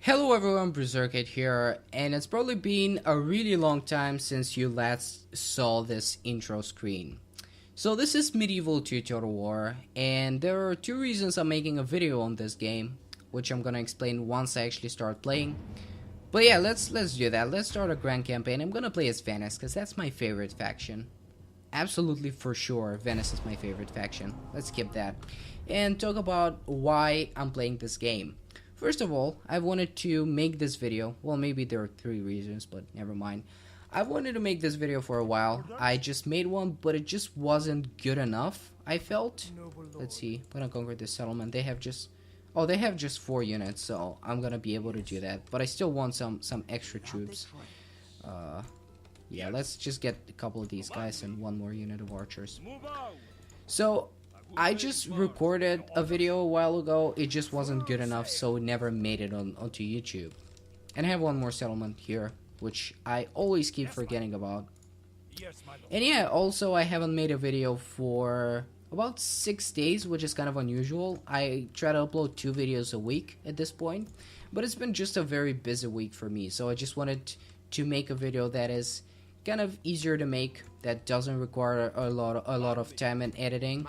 Hello everyone, Berserkhead here, and it's probably been a really long time since you last saw this intro screen. So this is Medieval 2 Total War, and there are two reasons I'm making a video on this game, which I'm gonna explain once I actually start playing. But yeah, let's do that. Let's start a grand campaign. I'm gonna play as Venice, because that's my favorite faction. Absolutely for sure, Venice is my favorite faction. Let's skip that. And talk about why I'm playing this game. First of all, I wanted to make this video. Well, maybe there are three reasons, but never mind. I wanted to make this video for a while. I just made one, but it just wasn't good enough, I felt. Let's see. I'm gonna conquer this settlement. They have just... Oh, they have just 4 units, so I'm gonna be able to do that. But I still want some extra troops. Yeah, let's just get a couple of these guys and 1 more unit of archers. So, I just recorded a video a while ago. It just wasn't good enough, so it never made it onto YouTube. And I have 1 more settlement here, which I always keep forgetting about. And yeah, also I haven't made a video for about 6 days, which is kind of unusual. I try to upload 2 videos a week at this point, but it's been just a very busy week for me, so I just wanted to make a video that is kind of easier to make, that doesn't require a lot of time and editing.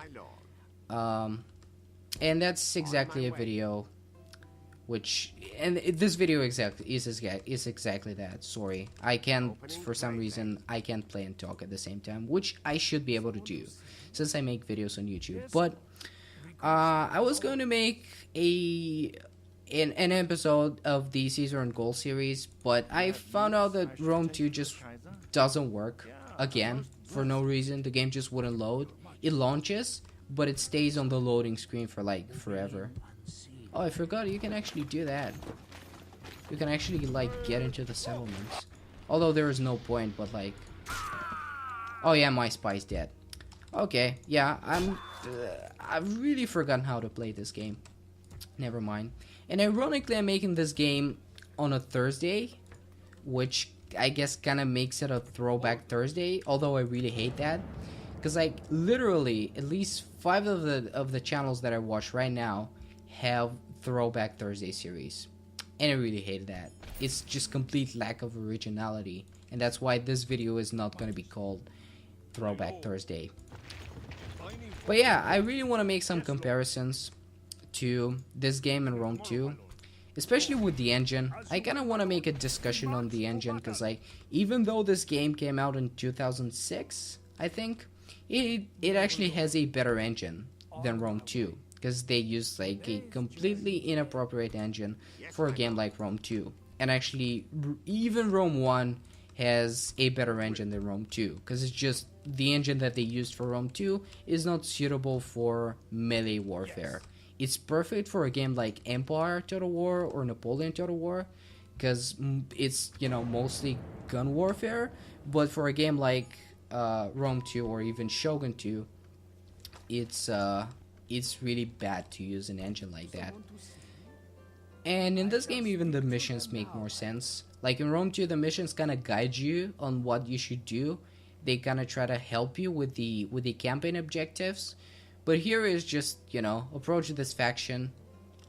And that's exactly a video this video is exactly that. Sorry, I can't, for some reason I can't play and talk at the same time, which I should be able to do since I make videos on YouTube. But I was going to make an episode of the Caesar and Gold series, but I found out that Rome 2 just doesn't work again for no reason. The game just wouldn't load. It launches, but it stays on the loading screen for like forever. Oh, I forgot you can actually do that. You can actually like get into the settlements. Although there is no point, but like... Oh yeah, my spy's dead. Okay, yeah, I've really forgotten how to play this game. Never mind. And ironically, I'm making this game on a Thursday, which I guess kind of makes it a throwback Thursday, although I really hate that. Because like literally at least 5 of the channels that I watch right now have throwback Thursday series, and I really hate that. It's just complete lack of originality, and that's why this video is not going to be called Throwback Thursday. But yeah, I really want to make some comparisons to this game and Rome 2, especially with the engine. I kind of want to make a discussion on the engine, because like even though this game came out in 2006, I think it actually has a better engine than Rome 2, because they used like a completely inappropriate engine for a game like Rome 2. And actually even Rome 1 has a better engine than Rome 2, because it's just the engine that they used for Rome 2 is not suitable for melee warfare. It's perfect for a game like Empire Total War or Napoleon Total War, because it's, you know, mostly gun warfare. But for a game like Rome 2 or even Shogun 2, it's really bad to use an engine like that. And in this game, even the missions make more sense. Like in Rome 2, the missions kind of guide you on what you should do. They kind of try to help you with the campaign objectives. But here is just, you know, approach this faction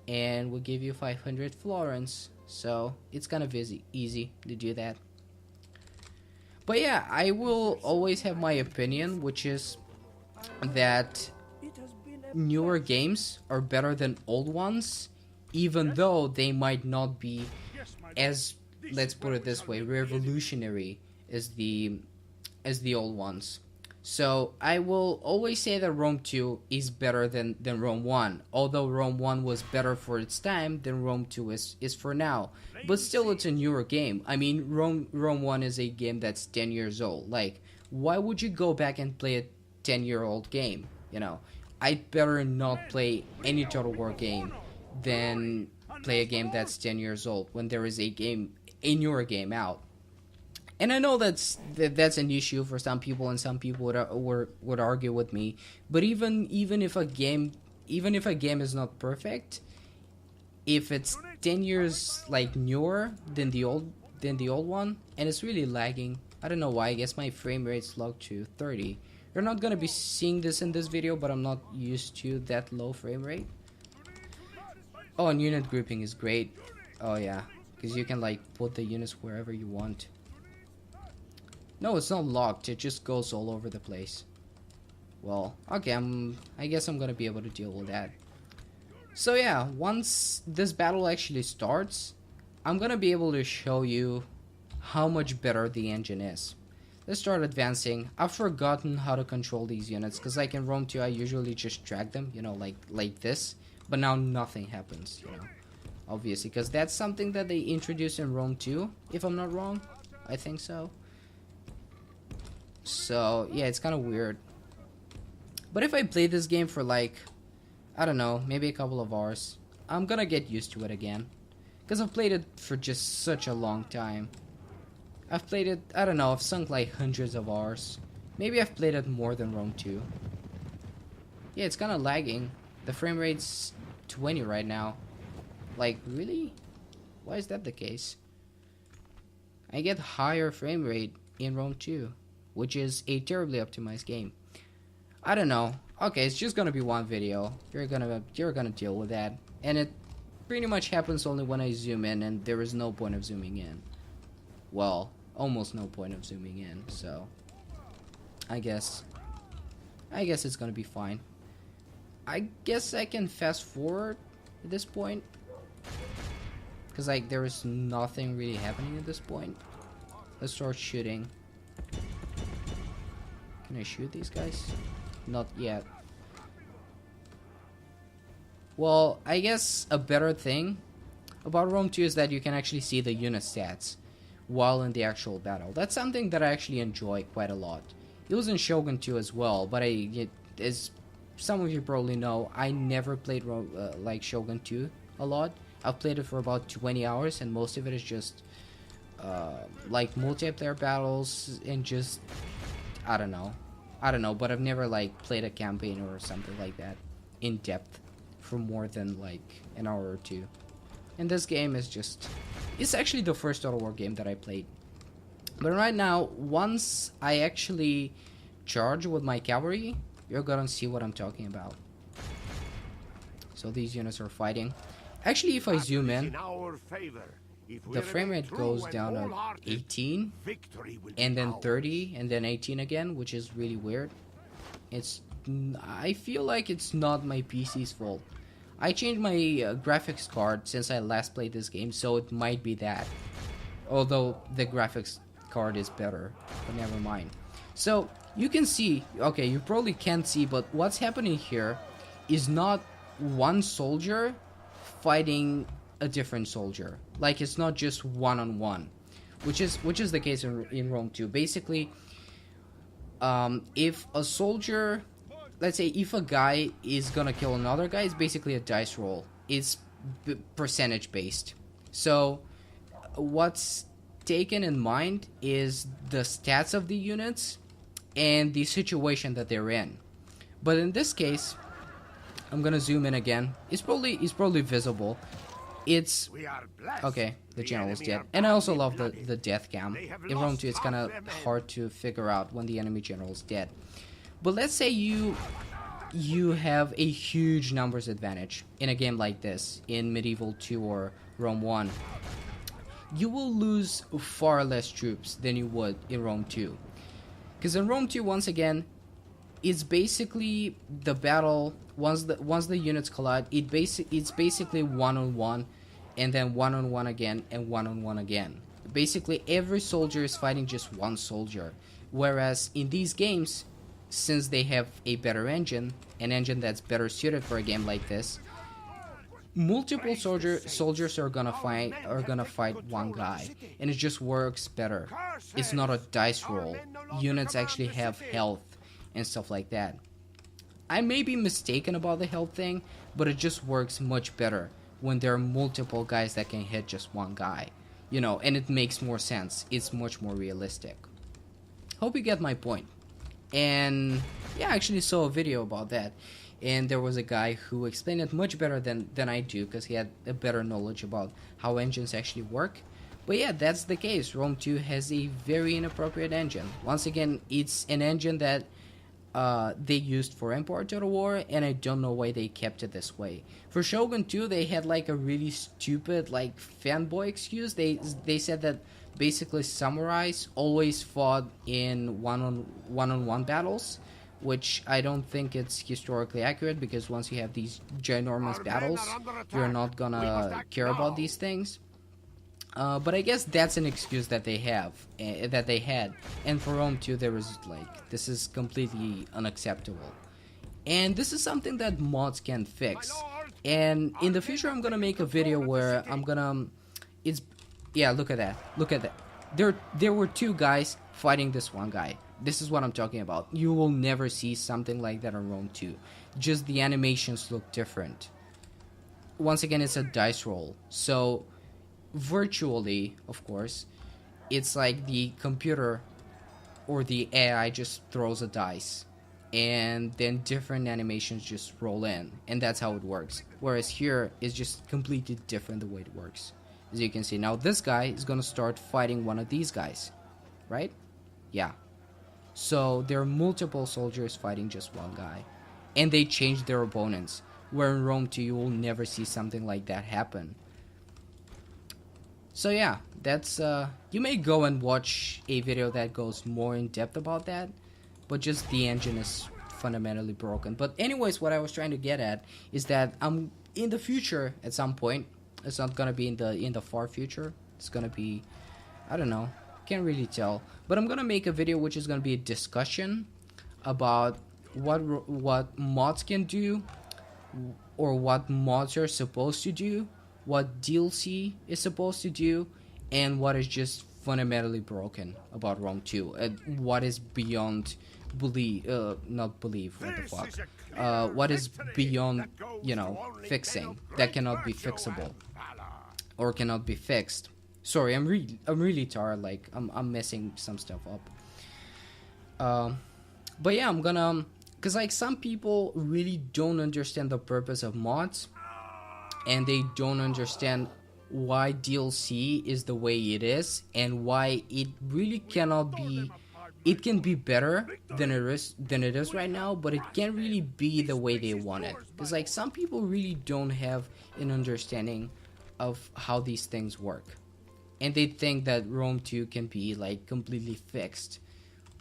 and we'll give you 500 florins. So it's kind of easy to do that. But yeah, I will always have my opinion, which is that newer games are better than old ones, even though they might not be as, let's put it this way, revolutionary as the old ones. So I will always say that Rome 2 is better than Rome 1, although Rome 1 was better for its time than Rome 2 is for now. But still, it's a newer game. I mean, Rome 1 is a game that's 10 years old. Like, why would you go back and play a 10-year-old game? You know, I'd better not play any Total War game than play a game that's 10 years old when there is a newer game out. And I know that's an issue for some people, and some people would argue with me. But even if a game is not perfect, if it's 10 years like newer than the old one, and it's really lagging, I don't know why. I guess my frame rate's locked to 30. You're not gonna be seeing this in this video, but I'm not used to that low frame rate. Oh, and unit grouping is great. Oh yeah, because you can like put the units wherever you want. No, it's not locked, it just goes all over the place. Well, okay, I guess I'm gonna be able to deal with that. So yeah, once this battle actually starts, I'm gonna be able to show you how much better the engine is. Let's start advancing. I've forgotten how to control these units, because like in Rome 2 I usually just drag them, you know, like this. But now nothing happens, you know, obviously, because that's something that they introduced in Rome 2, if I'm not wrong. I think so. So yeah, it's kind of weird. But if I play this game for like, I don't know, maybe a couple of hours, I'm gonna get used to it again. Because I've played it for just such a long time. I've played it, I don't know, I've sunk like hundreds of hours. Maybe I've played it more than Rome 2. Yeah, it's kind of lagging. The frame rate's 20 right now. Like, really? Why is that the case? I get higher frame rate in Rome 2, which is a terribly optimized game. I don't know. Okay, it's just gonna be one video. You're gonna deal with that. And it pretty much happens only when I zoom in, and there is no point of zooming in. Well, almost no point of zooming in, so I guess it's gonna be fine. I guess I can fast forward at this point, because like there is nothing really happening at this point. Let's start shooting. Can I shoot these guys? Not yet. Well, I guess a better thing about Rome 2 is that you can actually see the unit stats while in the actual battle. That's something that I actually enjoy quite a lot. It was in Shogun 2 as well, but as some of you probably know, I never played like Shogun 2 a lot. I've played it for about 20 hours, and most of it is just like multiplayer battles and just I don't know, but I've never like played a campaign or something like that in depth for more than like an hour or two. And this game is just, it's actually the first Total War game that I played. But right now, once I actually charge with my cavalry, you're gonna see what I'm talking about. So these units are fighting. Actually, if I zoom in, the frame rate goes down at 18, and then 30, and then 18 again, which is really weird. I feel like it's not my PC's fault. I changed my graphics card since I last played this game, so it might be that. Although the graphics card is better, but never mind. So you can see, okay, you probably can't see, but what's happening here is not one soldier fighting a different soldier. Like, it's not just one-on-one, which is the case in Rome 2. Basically, if a soldier, let's say if a guy is gonna kill another guy, it's basically a dice roll. It's percentage based. So what's taken in mind is the stats of the units and the situation that they're in. But in this case, I'm gonna zoom in again. It's probably visible. It's okay, the general is dead. And I also love the death cam. In Rome 2 it's kinda hard to figure out when the enemy general is dead. But let's say you have a huge numbers advantage in a game like this, in Medieval 2 or Rome 1. You will lose far less troops than you would in Rome 2. Because in Rome 2, once again, it's basically the battle, once the units collide, it's basically one-on-one, and then one-on-one again, and one-on-one again. Basically, every soldier is fighting just one soldier. Whereas in these games, since they have a better engine, an engine that's better suited for a game like this, multiple soldiers are gonna fight one guy, and it just works better. It's not a dice roll. Units actually have health and stuff like that. I may be mistaken about the health thing, but it just works much better when there are multiple guys that can hit just one guy, you know, and it makes more sense. It's much more realistic. Hope you get my point. And yeah, I actually saw a video about that, and there was a guy who explained it much better than I do, because he had a better knowledge about how engines actually work. But yeah, that's the case. Rome 2 has a very inappropriate engine. Once again, it's an engine that they used for Empire Total War, and I don't know why they kept it this way. For Shogun 2, they had like a really stupid like fanboy excuse. They said that basically samurais always fought in one-on-one battles, which I don't think it's historically accurate, because once you have these ginormous battles, you're not gonna care about these things. But I guess that's an excuse that they have, that they had. And for Rome 2, there was like, this is completely unacceptable. And this is something that mods can fix. And in the future, I'm gonna make a video where I'm gonna, yeah, look at that, look at that. There were two guys fighting this one guy. This is what I'm talking about. You will never see something like that on Rome 2. Just the animations look different. Once again, it's a dice roll. So virtually, of course, it's like the computer or the AI just throws a dice, and then different animations just roll in, and that's how it works. Whereas here, it's just completely different the way it works. As you can see, now this guy is gonna start fighting one of these guys, right? Yeah. So there are multiple soldiers fighting just one guy, and they change their opponents. Where in Rome 2, you will never see something like that happen. So yeah, that's, you may go and watch a video that goes more in depth about that, but just the engine is fundamentally broken. But anyways, what I was trying to get at is that in the future, at some point, it's not gonna be in the far future, it's gonna be, I don't know, can't really tell, but I'm gonna make a video which is gonna be a discussion about what mods can do, or what mods are supposed to do, what DLC is supposed to do, and what is just fundamentally broken about Rome 2, and what is beyond not believe, what the fuck, what is beyond, you know, fixing, that cannot be fixable, or cannot be fixed. Sorry, I'm really tired, like, I'm messing some stuff up. But yeah, I'm gonna, cause like some people really don't understand the purpose of mods, and they don't understand why DLC is the way it is, and why it really cannot be. It can be better than it is right now, but it can't really be the way they want it. Because like some people really don't have an understanding of how these things work, and they think that Rome 2 can be like completely fixed,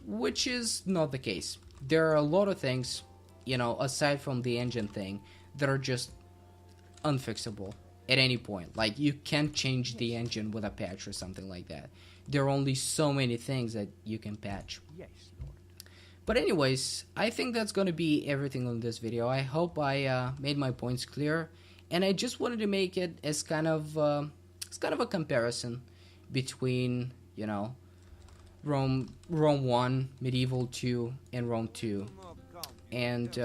which is not the case. There are a lot of things, you know, aside from the engine thing, that are just unfixable at any point. Like, you can't change the engine with a patch or something like that. There are only so many things that you can patch. But anyways, I think that's gonna be everything on this video. I hope I made my points clear, and I just wanted to make it as kind of a comparison between, you know, Rome 1, Medieval 2, and Rome 2, and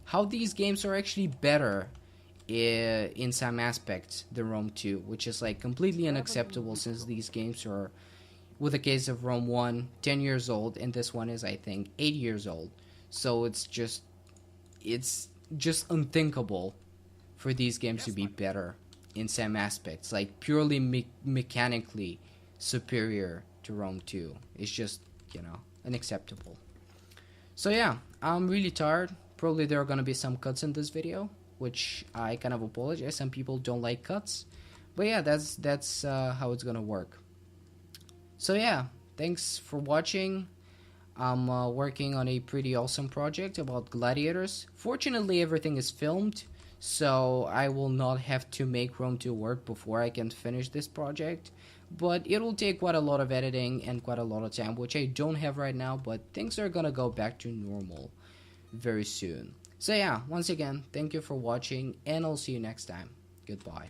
how these games are actually better in some aspects than Rome 2, which is like completely unacceptable, since these games are, with the case of Rome 1, 10 years old, and this one is, I think, 8 years old. So it's just unthinkable for these games to be better in some aspects, like purely mechanically superior to Rome 2. It's just, you know, unacceptable. So yeah, I'm really tired. Probably there are gonna be some cuts in this video, which I kind of apologize. Some people don't like cuts, but yeah, that's how it's gonna work. So yeah, thanks for watching. I'm working on a pretty awesome project about gladiators. Fortunately, everything is filmed, so I will not have to make Rome 2 work before I can finish this project. But it will take quite a lot of editing and quite a lot of time, which I don't have right now, but things are gonna go back to normal very soon. So yeah, once again, thank you for watching, and I'll see you next time. Goodbye.